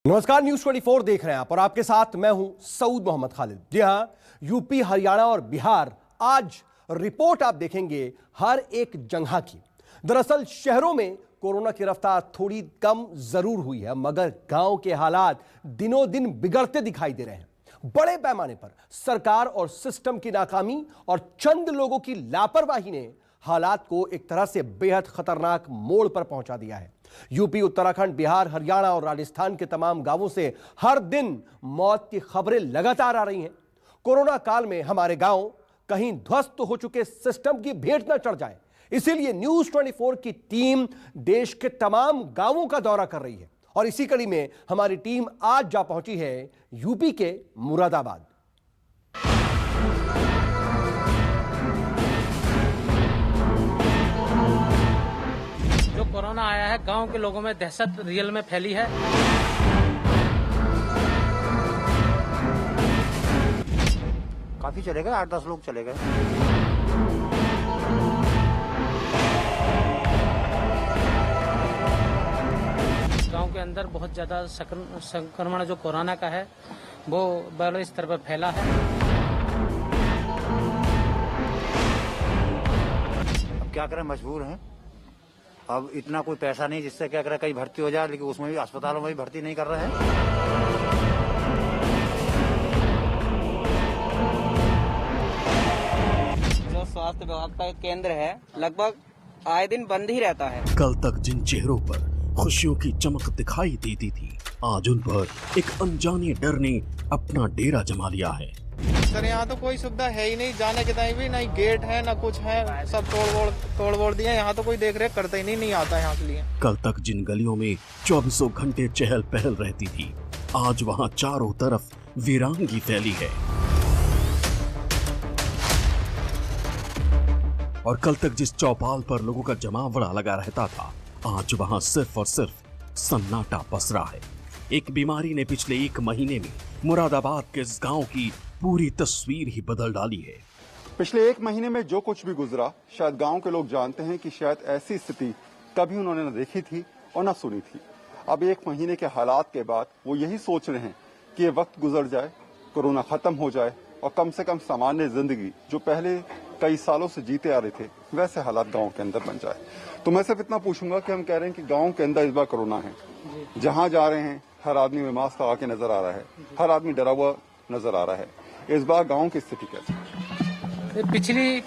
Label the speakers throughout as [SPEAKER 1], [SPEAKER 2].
[SPEAKER 1] नमस्कार, न्यूज 24 देख रहे हैं आप और आपके साथ मैं हूं सऊद मोहम्मद खालिद। जी हां, यूपी, हरियाणा और बिहार आज रिपोर्ट आप देखेंगे हर एक जगह की। दरअसल शहरों में कोरोना की रफ्तार थोड़ी कम जरूर हुई है, मगर गांव के हालात दिनों दिन बिगड़ते दिखाई दे रहे हैं। बड़े पैमाने पर सरकार और सिस्टम की नाकामी और चंद लोगों की लापरवाही ने हालात को एक तरह से बेहद खतरनाक मोड़ पर पहुंचा दिया है। यूपी, उत्तराखंड, बिहार, हरियाणा और राजस्थान के तमाम गांवों से हर दिन मौत की खबरें लगातार आ रही हैं। कोरोना काल में हमारे गांव कहीं ध्वस्त हो चुके सिस्टम की भेंट न चढ़ जाए, इसीलिए न्यूज 24 की टीम देश के तमाम गांवों का दौरा कर रही है और इसी कड़ी में हमारी टीम आज जा पहुंची है यूपी के मुरादाबाद।
[SPEAKER 2] जो कोरोना आया है, गांव के लोगों में दहशत रियल में फैली है।
[SPEAKER 3] काफी चले गए, 8-10 लोग चले गए।
[SPEAKER 2] गांव के अंदर बहुत ज्यादा संक्रमण जो कोरोना का है वो बड़े स्तर पर फैला है।
[SPEAKER 3] अब क्या करें, मजबूर हैं। अब इतना कोई पैसा नहीं जिससे क्या करें कहीं भर्ती हो जाए, लेकिन उसमें भी अस्पतालों में भी भर्ती नहीं कर रहे हैं।
[SPEAKER 4] जो स्वास्थ्य विभाग का एक केंद्र है, लगभग आए दिन बंद ही रहता है।
[SPEAKER 5] कल तक जिन चेहरों पर खुशियों की चमक दिखाई देती थी, आज उन पर एक अनजाने डर ने अपना डेरा जमा लिया है।
[SPEAKER 6] सर, यहाँ तो कोई सुविधा है ही नहीं, जाने के टाइम भी नहीं गेट है ना कुछ है, सब तोड़ दिए। यहाँ तो कोई देख रेख करता ही नहीं आता यहाँ के लिए।
[SPEAKER 5] कल तक जिन गलियों में 24 घंटे चहल पहल रहती थी, आज वहाँ चारों तरफ वीरांगी फैली है। और कल तक जिस चौपाल पर लोगों का जमावड़ा लगा रहता था, आज वहाँ सिर्फ और सिर्फ सन्नाटा पसरा है। एक बीमारी ने पिछले 1 महीने में मुरादाबाद के इस गांव की पूरी तस्वीर ही बदल डाली है।
[SPEAKER 7] पिछले 1 महीने में जो कुछ भी गुजरा, शायद गांव के लोग जानते हैं कि शायद ऐसी स्थिति कभी उन्होंने न देखी थी और न सुनी थी। अब 1 महीने के हालात के बाद वो यही सोच रहे हैं कि ये वक्त गुजर जाए, कोरोना खत्म हो जाए और कम से कम सामान्य जिंदगी जो पहले कई सालों से जीते आ रहे थे, वैसे हालात गांव के अंदर बन जाए। तो मैं सिर्फ इतना पूछूंगा कि हम कह रहे हैं कि गांव के अंदर इस बार कोरोना है, जहां जा रहे हैं हर आदमी में मास्क लगा के नजर आ रहा है, हर आदमी डरा हुआ नजर आ रहा है। इस बार गांव की स्थिति कैसी है?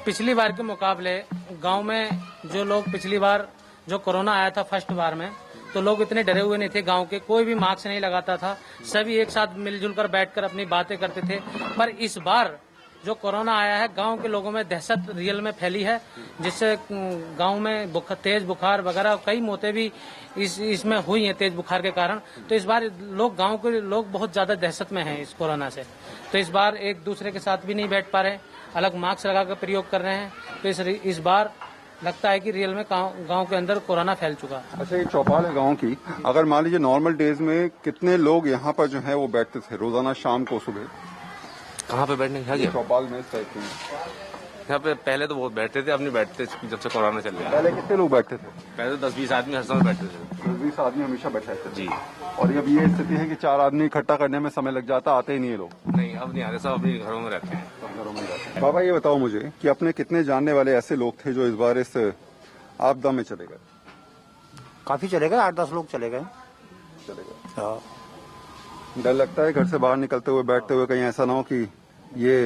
[SPEAKER 2] पिछली बार के मुकाबले गांव में जो लोग पिछली बार जो कोरोना आया था फर्स्ट बार में, तो लोग इतने डरे हुए नहीं थे। गांव के कोई भी मास्क नहीं लगाता था, सभी एक साथ मिलजुल कर बैठकर अपनी बातें करते थे। पर इस बार जो कोरोना आया है, गांव के लोगों में दहशत रियल में फैली है, जिससे गांव में तेज बुखार वगैरह कई मौतें भी इसमें हुई हैं तेज बुखार के कारण। तो इस बार गांव के लोग बहुत ज्यादा दहशत में हैं इस कोरोना से। तो इस बार एक दूसरे के साथ भी नहीं बैठ पा रहे, अलग मास्क लगाकर प्रयोग कर रहे हैं। तो इस बार लगता है कि रियल में गांव के अंदर कोरोना फैल चुका।
[SPEAKER 7] अच्छा, ये चौपाल है गांव की। अगर मान लीजिए नॉर्मल डेज में कितने लोग यहाँ पर जो है वो बैठते थे रोजाना शाम को सुबह?
[SPEAKER 8] कहाँ पे बैठने का
[SPEAKER 7] चौपाल में
[SPEAKER 8] यहाँ पे पहले तो बहुत बैठते थे, अब नहीं बैठते जब से कोरोना चल रहा है।
[SPEAKER 7] पहले कितने लोग बैठते थे?
[SPEAKER 8] पहले तो 10-20 आदमी हर समय बैठते थे।
[SPEAKER 7] 10-20 आदमी हमेशा बैठे थे
[SPEAKER 8] जी।
[SPEAKER 7] और अब ये स्थिति है कि 4 आदमी इकट्ठा करने में समय लग जाता, आते ही नहीं है लोग।
[SPEAKER 8] नहीं, अब नहीं आते, सब अपने घरों में रहते हैं।
[SPEAKER 7] घरों में रहते हैं। बाबा, ये बताओ मुझे कि अपने कितने जानने वाले ऐसे लोग थे जो इस बार इस आपदा में चले गए?
[SPEAKER 3] काफी चले गए, 8-10 लोग चले गए।
[SPEAKER 7] डर लगता है घर से बाहर निकलते हुए, बैठते हुए, कहीं ऐसा ना हो कि ये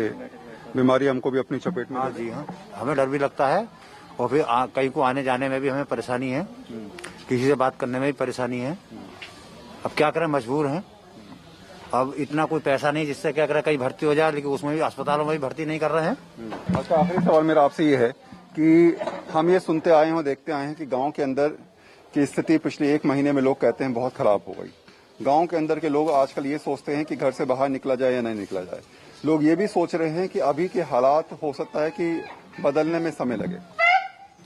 [SPEAKER 7] बीमारी हमको भी अपनी चपेट में?
[SPEAKER 3] हाँ जी, हाँ, हमें डर भी लगता है और फिर कहीं को आने जाने में भी हमें परेशानी है, किसी से बात करने में भी परेशानी है। अब क्या करें, मजबूर हैं। अब इतना कोई पैसा नहीं जिससे क्या करें कहीं भर्ती हो जाए, लेकिन उसमें भी अस्पतालों में भी भर्ती नहीं कर रहे हैं।
[SPEAKER 7] अच्छा, आखिरी सवाल मेरा आपसे ये है कि हम ये सुनते आए हैं और देखते आए हैं कि गांव के अंदर की स्थिति पिछले 1 महीने में लोग कहते हैं बहुत खराब हो गई। गांव के अंदर के लोग आजकल ये सोचते हैं कि घर से बाहर निकला जाए या नहीं निकला जाए। लोग ये भी सोच रहे हैं कि अभी के हालात हो सकता है कि बदलने में समय लगे।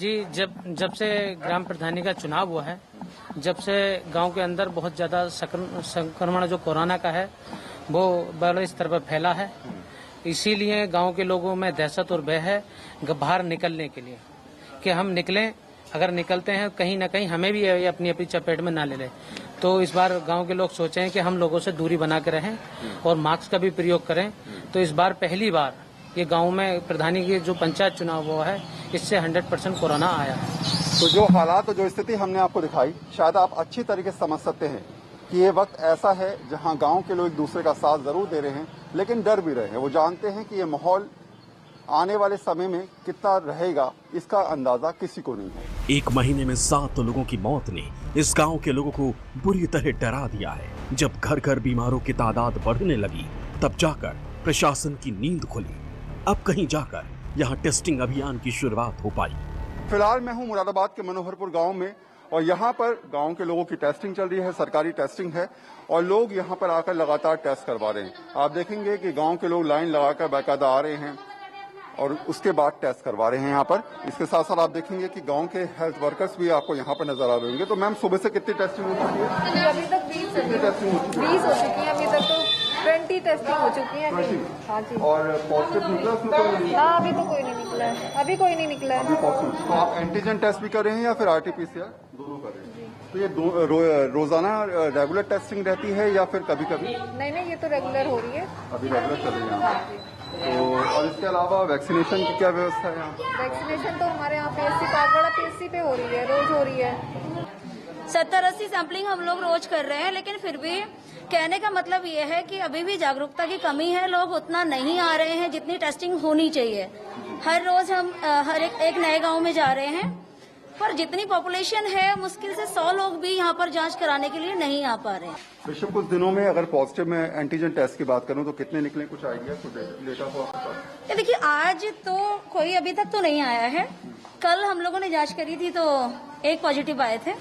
[SPEAKER 2] जी, जब से ग्राम प्रधानी का चुनाव हुआ है, जब से गांव के अंदर बहुत ज्यादा संक्रमण जो कोरोना का है वो बड़े स्तर पर फैला है, इसीलिए गांव के लोगों में दहशत और भय है बाहर निकलने के लिए कि हम निकलें। अगर निकलते हैं कहीं ना कहीं हमें भी अपनी अपनी चपेट में ना ले ले। तो इस बार गांव के लोग सोचे हैं कि हम लोगों से दूरी बना के रहें और मास्क का भी प्रयोग करें। तो इस बार पहली बार ये गांव में प्रधानी की जो पंचायत चुनाव हुआ है, इससे 100% कोरोना आया है।
[SPEAKER 7] तो जो हालात और जो स्थिति हमने आपको दिखाई, शायद आप अच्छी तरीके से समझ सकते हैं कि ये वक्त ऐसा है जहां गांव के लोग एक दूसरे का साथ जरूर दे रहे हैं, लेकिन डर भी रहे हैं। वो जानते हैं कि ये माहौल आने वाले समय में कितना रहेगा, इसका अंदाजा किसी को नहीं है।
[SPEAKER 5] एक महीने में 7 लोगों की मौत ने इस गांव के लोगों को बुरी तरह डरा दिया है। जब घर घर बीमारों की तादाद बढ़ने लगी, तब जाकर प्रशासन की नींद खुली। अब कहीं जाकर यहाँ टेस्टिंग अभियान की शुरुआत हो पाई।
[SPEAKER 7] फिलहाल मैं हूँ मुरादाबाद के मनोहरपुर गांव में और यहाँ पर गांव के लोगों की टेस्टिंग चल रही है, सरकारी टेस्टिंग है और लोग यहाँ पर आकर लगातार टेस्ट करवा रहे हैं। आप देखेंगे कि गांव के लोग लाइन लगाकर बाकायदा आ रहे हैं और उसके बाद टेस्ट करवा रहे हैं यहाँ पर। इसके साथ साथ आप देखेंगे कि गांव के हेल्थ वर्कर्स भी आपको यहाँ पर नजर आ रहे होंगे। तो मैम, सुबह से कितनी टेस्टिंग हो चुकी है?
[SPEAKER 9] अभी तक 20
[SPEAKER 7] टेस्टिंग हो चुकी है?
[SPEAKER 9] 20 हो चुकी है। अभी तक तो 20 टेस्टिंग हो चुकी है। हाँ जी।
[SPEAKER 7] और पॉजिटिव निकला उसमें?
[SPEAKER 9] हाँ, अभी तो कोई नहीं निकला है। अभी कोई नहीं निकला है।
[SPEAKER 7] तो आप एंटीजन टेस्ट भी कर रहे हैं या फिर RT-PCR दोनों कर रहे हैं? तो ये रोजाना रेगुलर टेस्टिंग रहती है या फिर कभी कभी?
[SPEAKER 9] नहीं, ये तो रेगुलर हो रही है।
[SPEAKER 7] अभी रेगुलर चल रही है। तो और इसके अलावा वैक्सीनेशन की क्या व्यवस्था है यहाँ?
[SPEAKER 9] वैक्सीनेशन तो हमारे यहाँ PSC पागवाड़ा PSC पे हो रही है, रोज हो रही है।
[SPEAKER 10] 70-80 सैंपलिंग हम लोग रोज कर रहे हैं, लेकिन फिर भी कहने का मतलब ये है कि अभी भी जागरूकता की कमी है। लोग उतना नहीं आ रहे हैं जितनी टेस्टिंग होनी चाहिए। हर रोज हम हर एक नए गांव में जा रहे हैं, पर जितनी पॉपुलेशन है मुश्किल से 100 लोग भी यहाँ पर जांच कराने के लिए नहीं आ पा रहे हैं।
[SPEAKER 7] पिछले कुछ दिनों में अगर पॉजिटिव में एंटीजन टेस्ट की बात करूं तो कितने निकले, कुछ आइडिया, कुछ डेटा हो आपके पास?
[SPEAKER 10] देखिए, आज तो कोई अभी तक तो नहीं आया है। कल हम लोगों ने जांच करी थी तो 1 पॉजिटिव आए थे।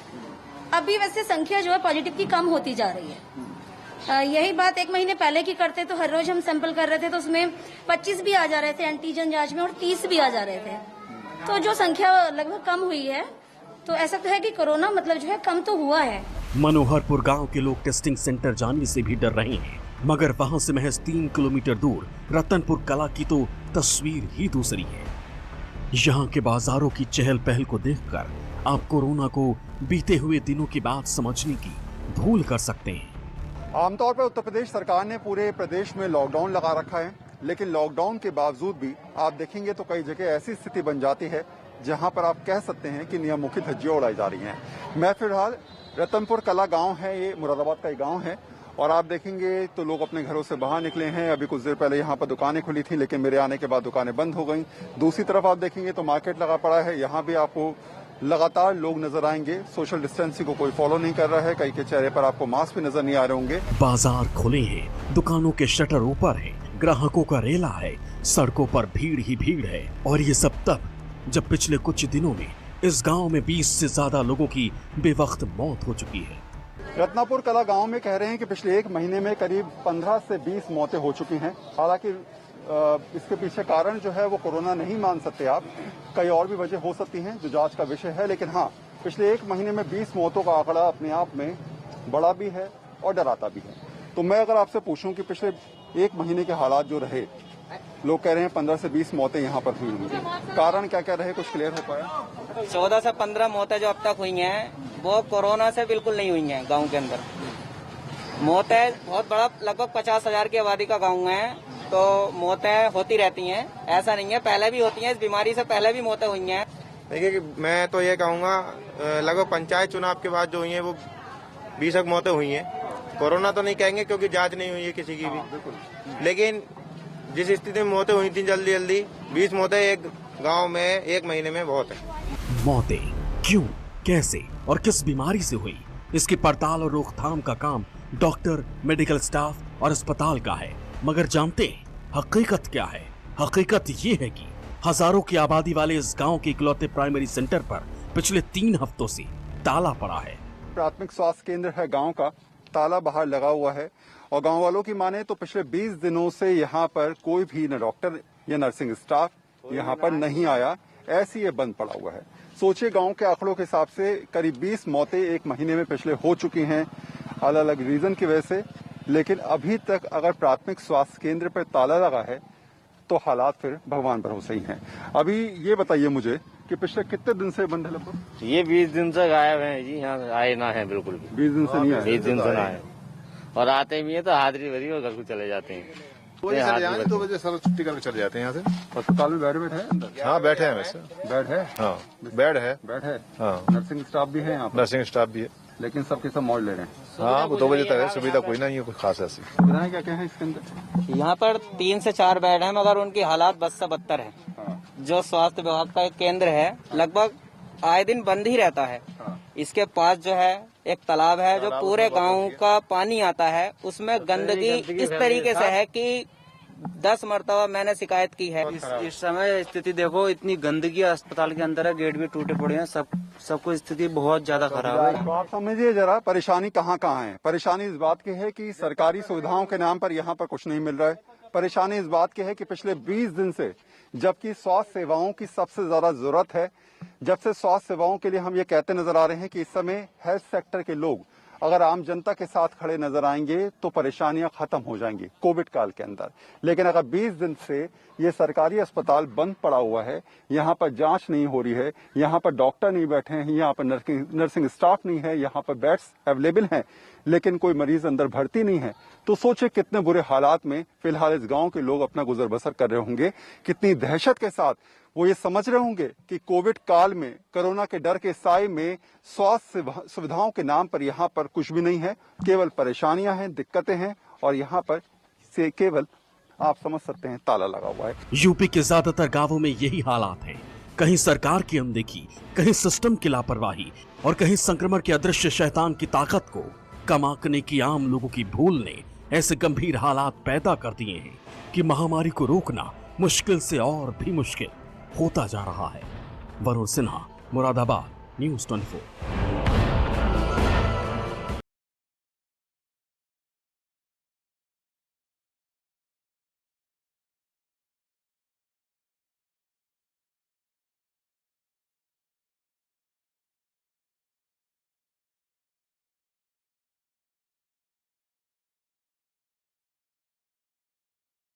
[SPEAKER 10] अभी वैसे संख्या जो है पॉजिटिव की कम होती जा रही है। यही बात 1 महीने पहले की करते तो हर रोज हम सैंपल कर रहे थे तो उसमें 25 भी आ जा रहे थे एंटीजन जांच में और 30 भी आ जा रहे थे। तो जो संख्या लगभग कम हुई है, तो ऐसा तो है कि कोरोना मतलब जो है कम तो हुआ है।
[SPEAKER 5] मनोहरपुर गांव के लोग टेस्टिंग सेंटर जाने से भी डर रहे हैं, मगर वहां से महज 3 किलोमीटर दूर रतनपुर कला की तो तस्वीर ही दूसरी है। यहाँ के बाजारों की चहल पहल को देखकर आप कोरोना को बीते हुए दिनों की बात समझने की भूल कर सकते हैं।
[SPEAKER 7] आमतौर पर उत्तर प्रदेश सरकार ने पूरे प्रदेश में लॉकडाउन लगा रखा है, लेकिन लॉकडाउन के बावजूद भी आप देखेंगे तो कई जगह ऐसी स्थिति बन जाती है जहां पर आप कह सकते हैं कि नियमों की धज्जियां उड़ाई जा रही हैं। मैं फिलहाल रतनपुर कला गांव है, ये मुरादाबाद का एक गांव है और आप देखेंगे तो लोग अपने घरों से बाहर निकले हैं। अभी कुछ देर पहले यहाँ पर दुकानें खुली थी, लेकिन मेरे आने के बाद दुकानें बंद हो गई। दूसरी तरफ आप देखेंगे तो मार्केट लगा पड़ा है, यहाँ भी आपको लगातार लोग नजर आएंगे। सोशल डिस्टेंसिंग को कोई फॉलो नहीं कर रहा है, कई के चेहरे पर आपको मास्क भी नजर नहीं आ रहे होंगे।
[SPEAKER 5] बाजार खुले हैं, दुकानों के शटर ऊपर हैं, ग्राहकों का रेला है, सड़कों पर भीड़ ही भीड़ है। और ये सब तब जब पिछले कुछ दिनों में इस गांव में 20 से ज्यादा लोगों की बेवक्त मौत हो चुकी है।
[SPEAKER 7] रत्नापुर कला गांव में कह रहे हैं कि पिछले 1 महीने में करीब 15 से 20 मौतें हो चुकी हैं। हालांकि इसके पीछे कारण जो है वो कोरोना नहीं मान सकते आप, कई और भी वजह हो सकती हैं जो जांच का विषय है। लेकिन हाँ, पिछले 1 महीने में 20 मौतों का आंकड़ा अपने आप में बड़ा भी है और डराता भी है। तो मैं अगर आपसे पूछूं कि पिछले 1 महीने के हालात जो रहे, लोग कह रहे हैं 15 से 20 मौतें यहाँ पर हुई होंगी, कारण क्या क्या रहे, कुछ क्लियर हो पाया?
[SPEAKER 4] 14 से 15 मौतें जो अब तक हुई हैं वो कोरोना से बिल्कुल नहीं हुई हैं। गांव के अंदर मौतें बहुत बड़ा, लगभग 50,000 की आबादी का गांव है, तो मौतें होती रहती हैं। ऐसा नहीं है, पहले भी होती हैं, इस बीमारी से पहले भी मौतें हुई हैं।
[SPEAKER 6] देखिए, मैं तो ये कहूँगा लगभग पंचायत चुनाव के बाद जो हुई है वो 20 मौतें हुई हैं। कोरोना तो नहीं कहेंगे क्योंकि जांच नहीं हुई है किसी की भी, लेकिन जिस स्थिति में मौतें हुई थी जल्दी 20 मौतें एक गांव में 1 महीने में बहुत है।
[SPEAKER 5] मौतें क्यों, कैसे और किस बीमारी से हुई, इसकी पड़ताल और रोकथाम का काम डॉक्टर, मेडिकल स्टाफ और अस्पताल का है। मगर जानते हैं हकीकत क्या है? हकीकत ये है कि हजारों की आबादी वाले इस गांव के इकलौते प्राइमरी सेंटर पर पिछले 3 हफ्तों से ताला पड़ा है।
[SPEAKER 7] प्राथमिक स्वास्थ्य केंद्र है गांव का, ताला बाहर लगा हुआ है और गांव वालों की माने तो पिछले 20 दिनों से यहाँ पर कोई भी न डॉक्टर या नर्सिंग स्टाफ यहाँ पर नहीं आया, ऐसी ये बंद पड़ा हुआ है। सोचिए, गांव के आंकड़ों के हिसाब से करीब 20 मौतें 1 महीने में पिछले हो चुकी हैं अलग अलग रीजन की वजह से, लेकिन अभी तक अगर प्राथमिक स्वास्थ्य केंद्र पर ताला लगा है तो हालात फिर भगवान भरोसे ही हैं। अभी ये बताइए मुझे कि पिछले कितने दिन से बंद है लगभग?
[SPEAKER 11] ये 20 दिन से गायब है जी, यहाँ आए ना है बिल्कुल भी।
[SPEAKER 7] 20 दिन से नहीं आए?
[SPEAKER 11] 20 दिन से ना आए, और आते भी है तो हाजिरी भरी और घर को चले जाते हैं।
[SPEAKER 12] 2 बजे सर छुट्टी करके चले जाते हैं यहाँ से।
[SPEAKER 7] अस्पताल में बेड है अंदर?
[SPEAKER 12] हाँ बैठे हैं वैसे।
[SPEAKER 7] बेड है?
[SPEAKER 12] हाँ बेड है।
[SPEAKER 7] बेड है?
[SPEAKER 12] हाँ।
[SPEAKER 7] नर्सिंग स्टाफ भी है यहाँ पर?
[SPEAKER 12] नर्सिंग स्टाफ भी है,
[SPEAKER 7] लेकिन सबके सब मौज ले रहे हैं।
[SPEAKER 12] हाँ वो 2 बजे तक है, सुविधा कोई नहीं है कोई खास ऐसी।
[SPEAKER 7] सुविधाएं क्या क्या है इसके अंदर?
[SPEAKER 4] यहाँ पर 3 से 4 बेड है, मगर उनकी हालात बद से बदतर है। जो स्वास्थ्य विभाग का एक केंद्र है, लगभग आए दिन बंद ही रहता है। इसके पास जो है एक तालाब है, जो पूरे गांव का पानी आता है, उसमें गंदगी इस तरीके से है कि 10 मरतबा मैंने शिकायत की है।
[SPEAKER 11] इस समय स्थिति देखो, इतनी गंदगी अस्पताल के अंदर है, गेट भी टूटे पड़े हैं, सबको स्थिति बहुत ज्यादा खराब है।
[SPEAKER 7] तो आप समझिए जरा परेशानी कहाँ कहाँ है। परेशानी इस बात की है कि सरकारी सुविधाओं के नाम पर यहाँ पर कुछ नहीं मिल रहा है। परेशानी इस बात की है कि पिछले 20 दिन से, जबकि स्वास्थ्य सेवाओं की सबसे ज्यादा जरूरत है, जब से स्वास्थ्य सेवाओं के लिए हम ये कहते नजर आ रहे हैं कि इस समय हेल्थ सेक्टर के लोग अगर आम जनता के साथ खड़े नजर आएंगे तो परेशानियां खत्म हो जाएंगी कोविड काल के अंदर। लेकिन अगर 20 दिन से ये सरकारी अस्पताल बंद पड़ा हुआ है, यहाँ पर जांच नहीं हो रही है, यहाँ पर डॉक्टर नहीं बैठे हैं, यहाँ पर नर्सिंग स्टाफ नहीं है, यहाँ पर बेड्स अवेलेबल हैं, लेकिन कोई मरीज अंदर भर्ती नहीं है, तो सोचे कितने बुरे हालात में फिलहाल इस गांव के लोग अपना गुजर बसर कर रहे होंगे। कितनी दहशत के साथ वो ये समझ रहे होंगे कि कोविड काल में, कोरोना के डर के साए में स्वास्थ्य सुविधाओं के नाम पर यहाँ पर कुछ भी नहीं है, केवल परेशानियां हैं, दिक्कतें हैं, और यहाँ पर से केवल आप समझ सकते हैं ताला लगा हुआ है।
[SPEAKER 5] यूपी के ज्यादातर गांवों में यही हालात हैं। कहीं सरकार की अनदेखी, कहीं सिस्टम की लापरवाही, और कहीं संक्रमण के अदृश्य शैतान की ताकत को कम आंकने की आम लोगों की भूल ने ऐसे गंभीर हालात पैदा कर दिए हैं कि महामारी को रोकना मुश्किल से और भी मुश्किल होता जा रहा है। वरुण सिन्हा, मुरादाबाद, न्यूज़ 24।